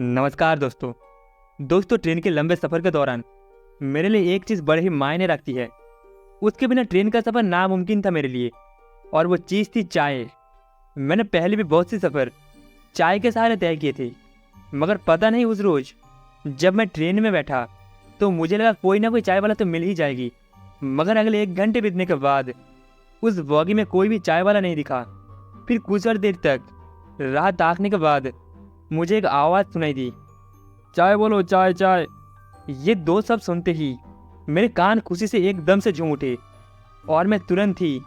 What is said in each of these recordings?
नमस्कार दोस्तों। ट्रेन के लंबे सफ़र के दौरान मेरे लिए एक चीज़ बड़े ही मायने रखती है। उसके बिना ट्रेन का सफ़र नामुमकिन था मेरे लिए, और वो चीज़ थी चाय। मैंने पहले भी बहुत सी सफ़र चाय के सहारे तय किए थे, मगर पता नहीं उस रोज़ जब मैं ट्रेन में बैठा तो मुझे लगा कोई ना कोई चाय वाला तो मिल ही जाएगी। मगर अगले 1 घंटे बीतने के बाद उस बॉगी में कोई भी चाय वाला नहीं दिखा। फिर कुछ और देर तक राह ताकने के बाद मुझे एक आवाज़ सुनाई दी, चाय बोलो चाय चाय। ये 2 शब्द सुनते ही मेरे कान खुशी से एकदम से झूम उठे, और मैं तुरंत ही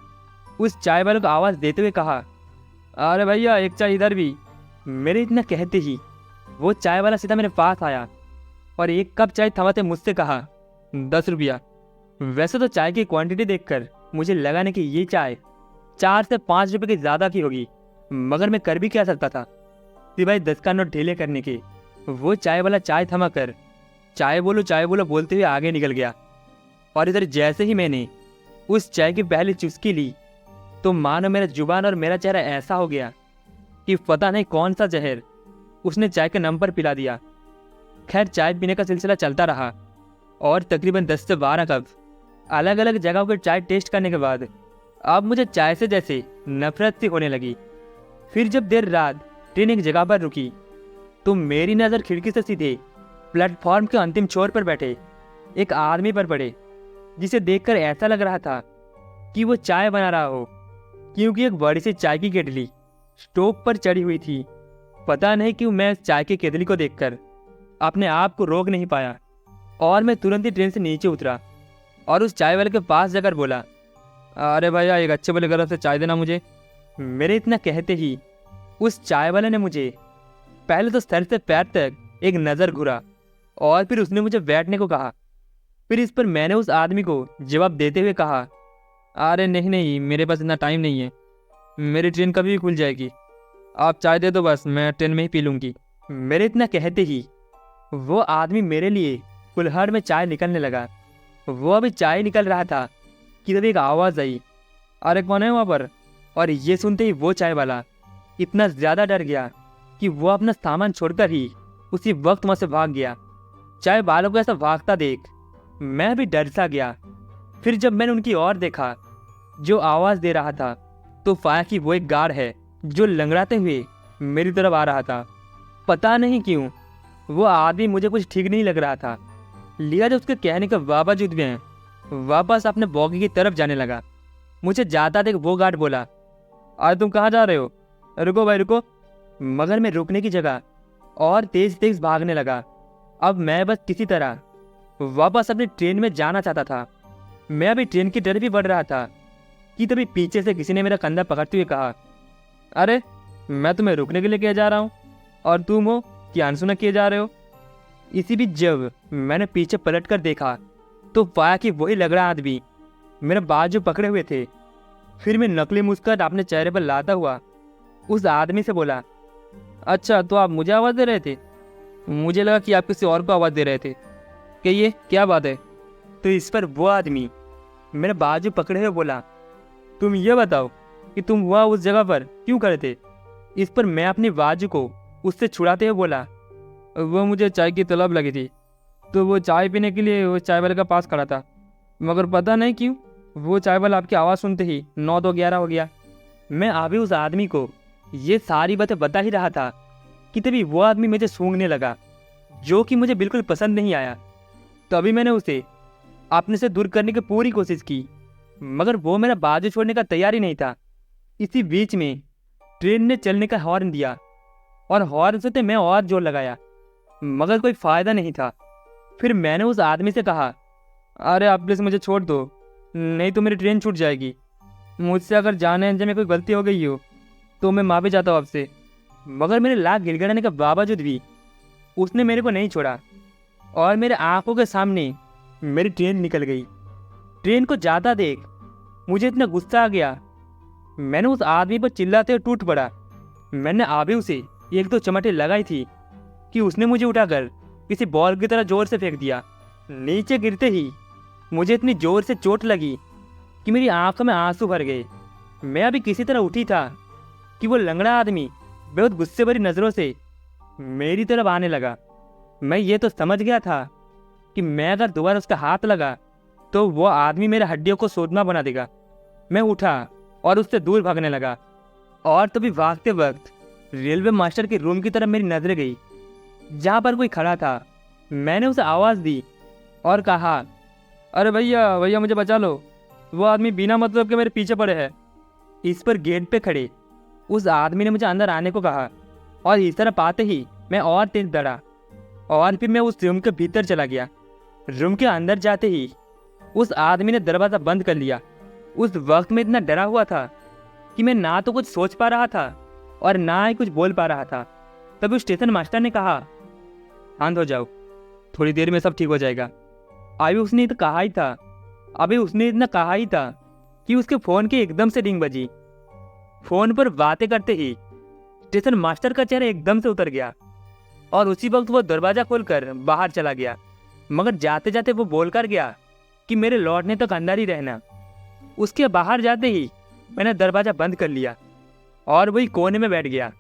उस चाय वाले को आवाज़ देते हुए कहा, अरे भैया एक चाय इधर भी। मेरे इतना कहते ही वो चाय वाला सीधा मेरे पास आया और एक कप चाय थमाते मुझसे कहा, 10 रुपया। वैसे तो चाय की क्वांटिटी देखकर मुझे लगा नहीं कि ये चाय 4 से 5 रुपये की ज़्यादा की होगी, मगर मैं कर भी क्या सकता था सिवाय 10 का नोट ढीले करने के। वो चाय वाला चाय थमा कर चाय बोलो बोलते हुए आगे निकल गया। और इधर जैसे ही मैंने उस चाय की पहली चुस्की ली तो मानो मेरा जुबान और मेरा चेहरा ऐसा हो गया कि पता नहीं कौन सा जहर उसने चाय के नम पर पिला दिया। खैर, चाय पीने का सिलसिला चलता रहा और तकरीबन 10 से 12 कप अलग अलग जगहों पर चाय टेस्ट करने के बाद अब मुझे चाय से जैसे नफरत सी होने लगी। फिर जब देर रात ट्रेन एक जगह पर रुकी तो मेरी नज़र खिड़की से सीधे प्लेटफॉर्म के अंतिम छोर पर बैठे एक आदमी पर पड़े, जिसे देखकर ऐसा लग रहा था कि वो चाय बना रहा हो, क्योंकि एक बड़ी सी चाय की केतली स्टोव पर चढ़ी हुई थी। पता नहीं क्यों मैं उस चाय की केतली को देखकर अपने आप को रोक नहीं पाया, और मैं तुरंत ही ट्रेन से नीचे उतरा और उस चाय वाले के पास जाकर बोला, अरे भैया एक अच्छे वाले गरम से चाय देना मुझे। मेरे इतना कहते ही उस चाय वाले ने मुझे पहले तो सर से पैर तक एक नज़र घुरा और फिर उसने मुझे बैठने को कहा। फिर इस पर मैंने उस आदमी को जवाब देते हुए कहा, अरे नहीं नहीं, मेरे पास इतना टाइम नहीं है, मेरी ट्रेन कभी भी खुल जाएगी, आप चाय दे दो बस, मैं ट्रेन में ही पी लूँगी। मेरे इतना कहते ही वो आदमी मेरे लिए कुल्हड़ में चाय निकलने लगा। वो अभी चाय निकल रहा था कि तभी एक आवाज़ आई, अरे कौन है वहाँ पर। और ये सुनते ही वो चाय वाला इतना ज़्यादा डर गया कि वो अपना सामान छोड़कर ही उसी वक्त वहाँ से भाग गया। चाय वालों को ऐसा भागता देख मैं भी डर सा गया। फिर जब मैंने उनकी ओर देखा जो आवाज़ दे रहा था तो पाया कि वो एक गार्ड है जो लंगड़ाते हुए मेरी तरफ आ रहा था। पता नहीं क्यों वो आदमी मुझे कुछ ठीक नहीं लग रहा था, लिहाजा उसके कहने के बावजूद भी वापस अपने बॉगी की तरफ जाने लगा। मुझे जाता देख वो गार्ड बोला, अरे तुम कहाँ जा रहे हो, रुको भाई रुको। मगर मैं रुकने की जगह और तेज तेज भागने लगा। अब मैं बस किसी तरह वापस अपनी ट्रेन में जाना चाहता था। मैं अभी ट्रेन की तरफ भी बढ़ रहा था कि तभी पीछे से किसी ने मेरा कंधा पकड़ते हुए कहा, अरे मैं तुम्हें रुकने के लिए किया जा रहा हूँ और तुम हो कि अनसुना किए जा रहे हो। इसी बीच जब मैंने पीछे पलट कर देखा तो पाया कि वही लगड़ा आदमी मेरा बाजू पकड़े हुए थे। फिर मैं नकली मुस्कुराहट अपने चेहरे पर लाता हुआ उस आदमी से बोला, अच्छा तो आप मुझे आवाज़ दे रहे थे, मुझे लगा कि आप किसी और को आवाज़ दे रहे थे, कि ये क्या बात है। तो इस पर वो आदमी मेरे बाजू पकड़े हुए बोला, तुम ये बताओ कि तुम वहाँ उस जगह पर क्यों खड़े थे। इस पर मैं अपनी बाजू को उससे छुड़ाते हुए बोला, वो मुझे चाय की तलब लगी थी तो वो चाय पीने के लिए वो चाय वाले का पास खड़ा था, मगर पता नहीं क्यों वो चाय वाला आपकी आवाज़ सुनते ही 9 तो 11 हो गया। मैं अभी उस आदमी को ये सारी बातें बता ही रहा था कि तभी वो आदमी मुझे सूंघने लगा, जो कि मुझे बिल्कुल पसंद नहीं आया। तभी मैंने उसे अपने से दूर करने की पूरी कोशिश की, मगर वो मेरा बाजू छोड़ने का तैयार ही नहीं था। इसी बीच में ट्रेन ने चलने का हॉर्न दिया और हॉर्न से मैं और जोर लगाया, मगर कोई फ़ायदा नहीं था। फिर मैंने उस आदमी से कहा, अरे आप प्लीज़ मुझे छोड़ दो, नहीं तो मेरी ट्रेन छूट जाएगी। मुझसे अगर जाने अनजाने में कोई गलती हो गई हो तो मैं माफ़ी चाहता हूँ आपसे। मगर मेरे लाख गिड़गिड़ाने के बावजूद भी उसने मेरे को नहीं छोड़ा और मेरे आंखों के सामने मेरी ट्रेन निकल गई। ट्रेन को जाता देख मुझे इतना गुस्सा आ गया, मैंने उस आदमी पर चिल्लाते हुए टूट पड़ा। मैंने अभी उसे 1-2 चमाटे लगाई थी कि उसने मुझे उठाकर किसी बॉल की तरह जोर से फेंक दिया। नीचे गिरते ही मुझे इतनी जोर से चोट लगी कि मेरी आंखों में आंसू भर गए। मैं अभी किसी तरह उठी था कि वो लंगड़ा आदमी बहुत गुस्से भरी नज़रों से मेरी तरफ आने लगा। मैं ये तो समझ गया था कि मैं अगर दोबारा उसका हाथ लगा तो वो आदमी मेरे हड्डियों को सोदना बना देगा। मैं उठा और उससे दूर भागने लगा, और तभी भागते वक्त रेलवे मास्टर के रूम की तरफ मेरी नजर गई, जहाँ पर कोई खड़ा था। मैंने उसे आवाज़ दी और कहा, अरे भैया भैया मुझे बचा लो, वो आदमी बिना मतलब के मेरे पीछे पड़े है। इस पर गेट पे खड़े उस आदमी ने मुझे अंदर आने को कहा, और इस तरफ आते ही मैं और तेज दौड़ा, और फिर मैं उस रूम के भीतर चला गया। रूम के अंदर जाते ही उस आदमी ने दरवाज़ा बंद कर लिया। उस वक्त मैं इतना डरा हुआ था कि मैं ना तो कुछ सोच पा रहा था और ना ही कुछ बोल पा रहा था। तभी स्टेशन मास्टर ने कहा, शांत हो जाओ, थोड़ी देर में सब ठीक हो जाएगा। अभी उसने इतना कहा ही था कि उसके फ़ोन की एकदम से रिंग बजी। फ़ोन पर बातें करते ही स्टेशन मास्टर का चेहरा एकदम से उतर गया, और उसी वक्त वो दरवाज़ा खोलकर बाहर चला गया। मगर जाते जाते वो बोलकर गया कि मेरे लौटने तक अंदर ही रहना। उसके बाहर जाते ही मैंने दरवाज़ा बंद कर लिया और वही कोने में बैठ गया।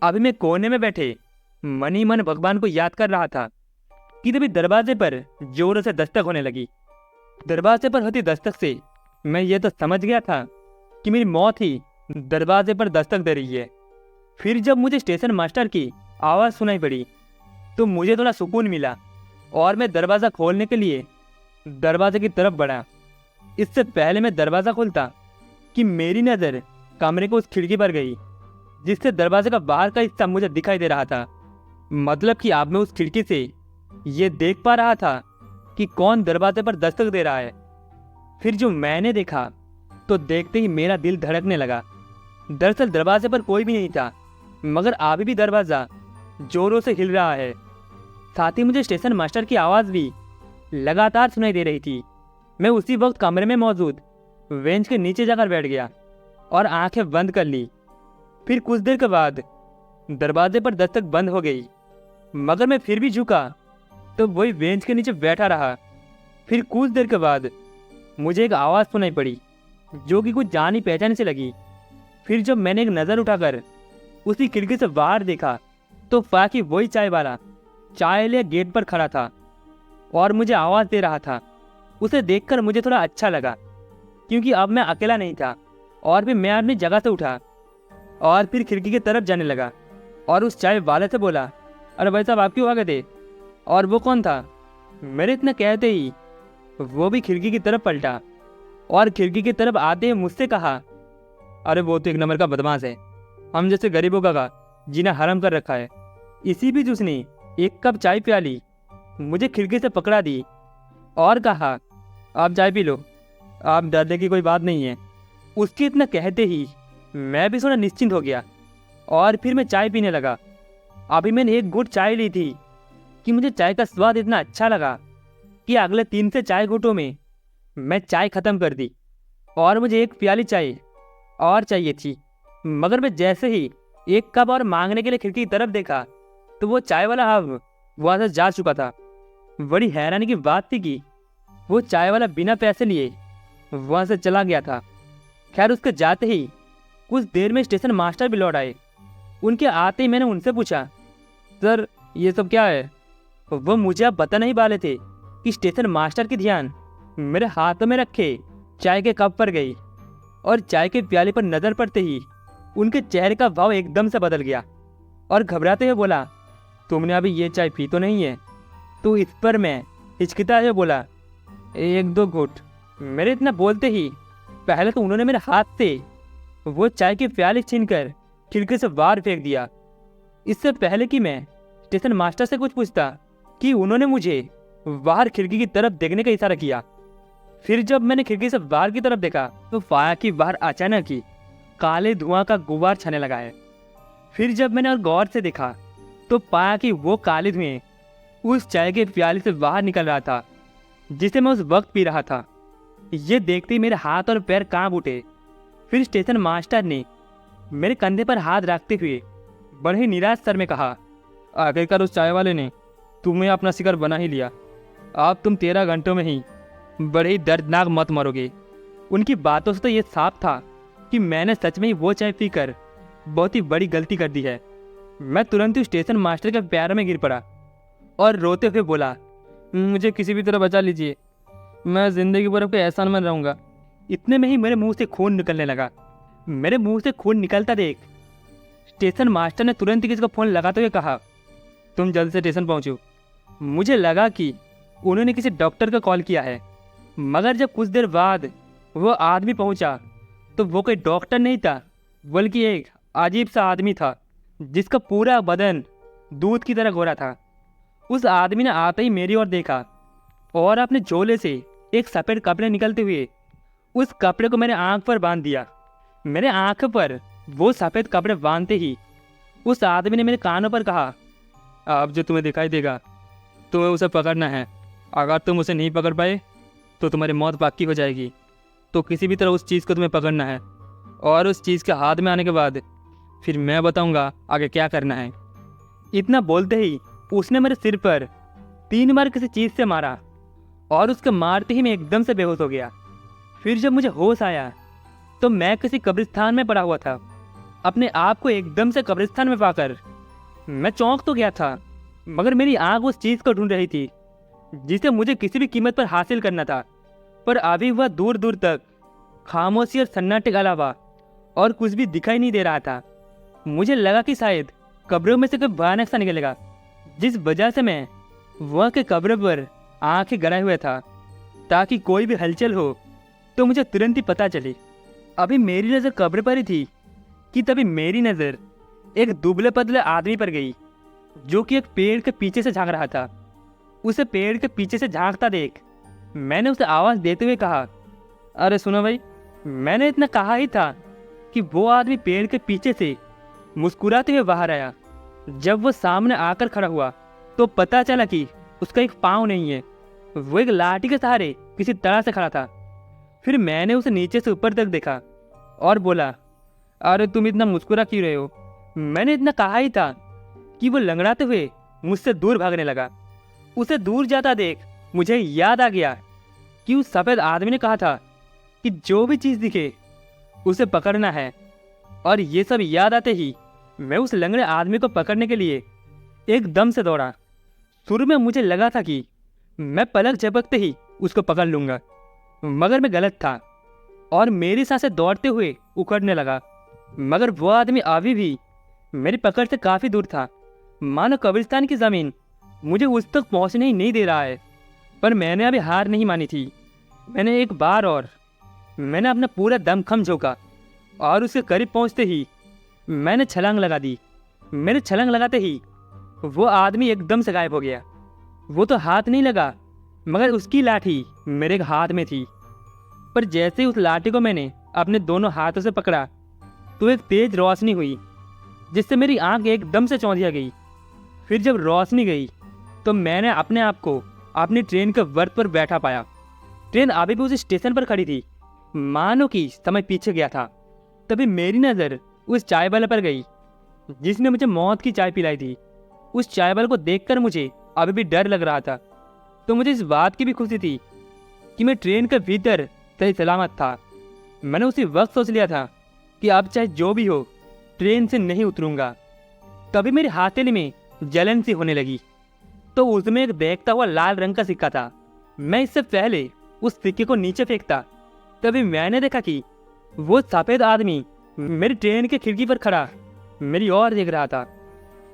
अभी मैं कोने में बैठे मन ही मन भगवान को याद कर रहा था कि तभी दरवाजे पर जोरों से दस्तक होने लगी। दरवाजे पर होती दस्तक से मैं ये तो समझ गया था कि मेरी मौत ही दरवाजे पर दस्तक दे रही है। फिर जब मुझे स्टेशन मास्टर की आवाज़ सुनाई पड़ी तो मुझे थोड़ा सुकून मिला, और मैं दरवाज़ा खोलने के लिए दरवाजे की तरफ बढ़ा। इससे पहले मैं दरवाज़ा खोलता कि मेरी नज़र कमरे को उस खिड़की पर गई जिससे दरवाजे का बाहर का हिस्सा मुझे दिखाई दे रहा था। मतलब कि अब मैं उस खिड़की से ये देख पा रहा था कि कौन दरवाजे पर दस्तक दे रहा है। फिर जो मैंने देखा तो देखते ही मेरा दिल धड़कने लगा। दरअसल दरवाजे पर कोई भी नहीं था, मगर अभी भी दरवाज़ा जोरों से हिल रहा है। साथ ही मुझे स्टेशन मास्टर की आवाज़ भी लगातार सुनाई दे रही थी। मैं उसी वक्त कमरे में मौजूद बेंच के नीचे जाकर बैठ गया और आंखें बंद कर ली। फिर कुछ देर के बाद दरवाजे पर दस्तक बंद हो गई, मगर मैं फिर भी झुका तो वही बेंच के नीचे बैठा रहा। फिर कुछ देर के बाद मुझे एक आवाज़ सुनाई पड़ी जो कि कुछ जानी पहचानी से लगी। फिर जब मैंने एक नज़र उठाकर उसी खिड़की से बाहर देखा तो फाकी वही चाय वाला चाय ले गेट पर खड़ा था और मुझे आवाज़ दे रहा था। उसे देखकर मुझे थोड़ा अच्छा लगा क्योंकि अब मैं अकेला नहीं था। और फिर मैं अपनी जगह से उठा और फिर खिड़की की तरफ जाने लगा और उस चाय वाले से बोला, अरे भाई साहब आप क्यों आ गए थे? और वो कौन था? मेरे इतना कहते ही वो भी खिड़की की तरफ पलटा और खिड़की की तरफ आते ही मुझसे कहा, अरे वो तो एक नंबर का बदमाश है, हम जैसे गरीबों का जीना हराम कर रखा है। इसी बीच उसने एक कप चाय प्याली मुझे खिड़की से पकड़ा दी और कहा, आप चाय पी लो, आप डरने की कोई बात नहीं है। उसके इतना कहते ही मैं भी थोड़ा निश्चिंत हो गया और फिर मैं चाय पीने लगा। अभी मैंने एक घूंट चाय ली थी कि मुझे चाय का स्वाद इतना अच्छा लगा कि अगले 3 से 4 घूंटों में मैं चाय ख़त्म कर दी और मुझे एक प्याली चाय और चाहिए थी। मगर मैं जैसे ही एक कप और मांगने के लिए खिड़की की तरफ देखा तो वो चाय वाला अब वहाँ से जा चुका था। बड़ी हैरानी की बात थी कि वो चाय वाला बिना पैसे लिए वहाँ से चला गया था। खैर उसके जाते ही कुछ देर में स्टेशन मास्टर भी लौट आए। उनके आते ही मैंने उनसे पूछा, सर ये सब क्या है? वो मुझे अब बता नहीं वाले थे कि स्टेशन मास्टर की ध्यान मेरे हाथों में रखे चाय के कप पर गई और चाय के प्याले पर नज़र पड़ते ही उनके चेहरे का भाव एकदम से बदल गया और घबराते हुए बोला, तुमने अभी ये चाय पी तो नहीं है? तो इस पर मैं हिचकिता हुए बोला, 1-2 घूंट। मेरे इतना बोलते ही पहले तो उन्होंने मेरे हाथ से वो चाय के प्याले छीनकर खिड़की से बाहर फेंक दिया। इससे पहले कि मैं स्टेशन मास्टर से कुछ पूछता कि उन्होंने मुझे बाहर खिड़की की तरफ देखने का इशारा किया। फिर जब मैंने खिड़की से बाहर की तरफ देखा तो पाया कि बाहर अचानक ही काले धुआं का गुबार छाने लगा है। फिर जब मैंने और गौर से देखा तो पाया कि वो काले धुएं उस चाय के प्याले से बाहर निकल रहा था जिसे मैं उस वक्त पी रहा था। ये देखते ही मेरे हाथ और पैर कांप उठे। फिर स्टेशन मास्टर ने मेरे कंधे पर हाथ रखते हुए बड़े ही निराश स्वर में कहा, आखिरकार उस चाय वाले ने तुम्हें अपना शिकार बना ही लिया। अब तुम 13 घंटों में ही बड़े ही दर्दनाक मौत मरोगे। उनकी बातों से तो ये साफ था कि मैंने सच में ही वो चाय पीकर बहुत ही बड़ी गलती कर दी है। मैं तुरंत ही स्टेशन मास्टर के पैरों में गिर पड़ा और रोते हुए बोला, मुझे किसी भी तरह बचा लीजिए, मैं ज़िंदगी भर आपके एहसान में रहूँगा। इतने में ही मेरे मुंह से खून निकलने लगा। मेरे मुंह से खून निकलता देख स्टेशन मास्टर ने तुरंत ही किसी को फ़ोन लगाते हुए कहा, तुम जल्द से स्टेशन पहुँचो। मुझे लगा कि उन्होंने किसी डॉक्टर का कॉल किया है, मगर जब कुछ देर बाद वो आदमी पहुंचा तो वो कोई डॉक्टर नहीं था, बल्कि एक अजीब सा आदमी था जिसका पूरा बदन दूध की तरह गोरा था। उस आदमी ने आते ही मेरी ओर देखा और अपने झोले से एक सफ़ेद कपड़े निकलते हुए उस कपड़े को मेरे आँख पर बांध दिया। मेरे आँख पर वो सफ़ेद कपड़े बांधते ही उस आदमी ने मेरे कानों पर कहा, अब जो तुम्हें दिखाई देगा तुम्हें उसे पकड़ना है। अगर तुम उसे नहीं पकड़ पाए तो तुम्हारी मौत पक्की हो जाएगी। तो किसी भी तरह उस चीज़ को तुम्हें पकड़ना है और उस चीज़ के हाथ में आने के बाद फिर मैं बताऊंगा आगे क्या करना है। इतना बोलते ही उसने मेरे सिर पर 3 बार किसी चीज़ से मारा और उसके मारते ही मैं एकदम से बेहोश हो गया। फिर जब मुझे होश आया तो मैं किसी कब्रिस्तान में पड़ा हुआ था। अपने आप को एकदम से कब्रिस्तान में पाकर मैं चौंक तो गया था, मगर मेरी आँख उस चीज़ को ढूंढ रही थी जिसे मुझे किसी भी कीमत पर हासिल करना था। पर अभी वह दूर दूर तक खामोशी और सन्नाटे के अलावा और कुछ भी दिखाई नहीं दे रहा था। मुझे लगा कि शायद कब्रों में से कोई भयानक सा निकलेगा, जिस वजह से मैं वह के कब्र पर आंखें गड़ाए हुए था ताकि कोई भी हलचल हो तो मुझे तुरंत ही पता चले। अभी मेरी नज़र कब्र पर ही थी कि तभी मेरी नज़र एक दुबले पतले आदमी पर गई जो कि एक पेड़ के पीछे से झांक रहा था। उसे पेड़ के पीछे से झांकता देख मैंने उसे आवाज़ देते हुए कहा, अरे सुनो भाई। मैंने इतना कहा ही था कि वो आदमी पेड़ के पीछे से मुस्कुराते हुए बाहर आया। जब वो सामने आकर खड़ा हुआ तो पता चला कि उसका एक पाँव नहीं है, वो एक लाठी के सहारे किसी तरह से खड़ा था। फिर मैंने उसे नीचे से ऊपर तक देखा और बोला, अरे तुम इतना मुस्कुरा क्यों रहे हो? मैंने इतना कहा ही था कि वो लंगड़ाते हुए मुझसे दूर भागने लगा। उसे दूर जाता देख मुझे याद आ गया कि उस सफ़ेद आदमी ने कहा था कि जो भी चीज़ दिखे उसे पकड़ना है। और ये सब याद आते ही मैं उस लंगड़े आदमी को पकड़ने के लिए एकदम से दौड़ा। शुरू में मुझे लगा था कि मैं पलक झपकते ही उसको पकड़ लूँगा, मगर मैं गलत था और मेरी सांसें दौड़ते हुए उखड़ने लगा। मगर वो आदमी अभी भी मेरी पकड़ से काफ़ी दूर था, मानो कब्रिस्तान की ज़मीन मुझे उस तक पहुँचने ही नहीं दे रहा है। पर मैंने अभी हार नहीं मानी थी। मैंने एक बार और मैंने अपना पूरा दमखम झोंका और उसके करीब पहुँचते ही मैंने छलांग लगा दी। मेरे छलांग लगाते ही वो आदमी एकदम से गायब हो गया। वो तो हाथ नहीं लगा, मगर उसकी लाठी मेरे हाथ में थी। पर जैसे ही उस लाठी को मैंने अपने दोनों हाथों से पकड़ा तो एक तेज रोशनी हुई जिससे मेरी आंख एकदम से चौंधिया गई। फिर जब रोशनी गई तो मैंने अपने आप को अपनी ट्रेन के वर्क पर बैठा पाया। ट्रेन अभी भी उस स्टेशन पर खड़ी थी, मानो कि समय पीछे गया था। तभी मेरी नज़र उस चाय वाले पर गई जिसने मुझे मौत की चाय पिलाई थी। उस चाय वाले को देखकर मुझे अभी भी डर लग रहा था, तो मुझे इस बात की भी खुशी थी कि मैं ट्रेन के भीतर सही सलामत था। मैंने उसी वक्त सोच लिया था कि अब चाहे जो भी हो ट्रेन से नहीं उतरूंगा। तभी मेरी हथेली में जलन सी होने लगी, तो उसमें एक दहकता हुआ लाल रंग का सिक्का था। मैं इससे पहले उस सिक्के को नीचे फेंकता, तभी मैंने देखा कि वो सफ़ेद आदमी मेरी ट्रेन की खिड़की पर खड़ा मेरी ओर देख रहा था।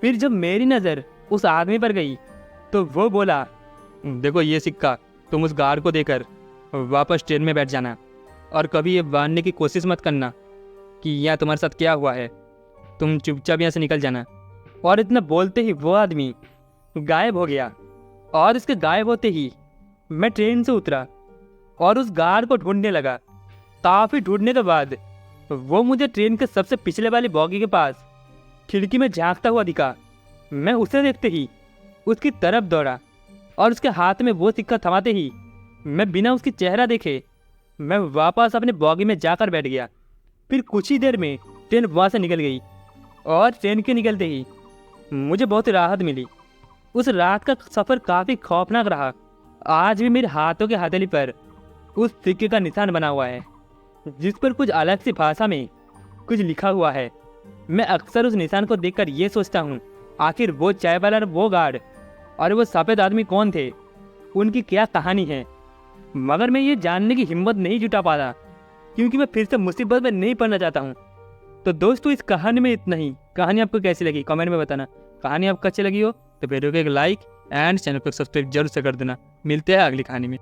फिर जब मेरी नज़र उस आदमी पर गई तो वो बोला, देखो ये सिक्का, तुम उस गार्ड को देकर वापस ट्रेन में बैठ जाना और कभी ये जानने की कोशिश मत करना कि यहाँ तुम्हारे साथ क्या हुआ है। तुम चुपचाप यहाँ से निकल जाना। और इतना बोलते ही वो आदमी गायब हो गया। और उसके गायब होते ही मैं ट्रेन से उतरा और उस गार्ड को ढूंढने लगा। काफ़ी ढूंढने के बाद वो मुझे ट्रेन के सबसे पिछले वाली बॉगी के पास खिड़की में झांकता हुआ दिखा। मैं उसे देखते ही उसकी तरफ दौड़ा और उसके हाथ में वो सिक्का थमाते ही मैं बिना उसकी चेहरा देखे मैं वापस अपने बॉगी में जाकर बैठ गया। फिर कुछ ही देर में ट्रेन वहाँ से निकल गई और ट्रेन के निकलते ही मुझे बहुत राहत मिली। उस रात का सफ़र काफ़ी खौफनाक रहा। आज भी मेरे हाथों के हथेली पर उस सिक्के का निशान बना हुआ है जिस पर कुछ अलग सी भाषा में कुछ लिखा हुआ है। मैं अक्सर उस निशान को देखकर ये सोचता हूँ, आखिर वो चाय वाला और वो गार्ड और वो सफ़ेद आदमी कौन थे, उनकी क्या कहानी है। मगर मैं ये जानने की हिम्मत नहीं जुटा पा रहा, क्योंकि मैं फिर से मुसीबत में नहीं पड़ना चाहता हूँ। तो दोस्तों, इस कहानी में इतना ही। कहानी आपको कैसी लगी कमेंट में बताना। कहानी आपको अच्छी लगी हो तो वीडियो को एक लाइक एंड चैनल को सब्सक्राइब जरूर से कर देना। मिलते हैं अगली कहानी में।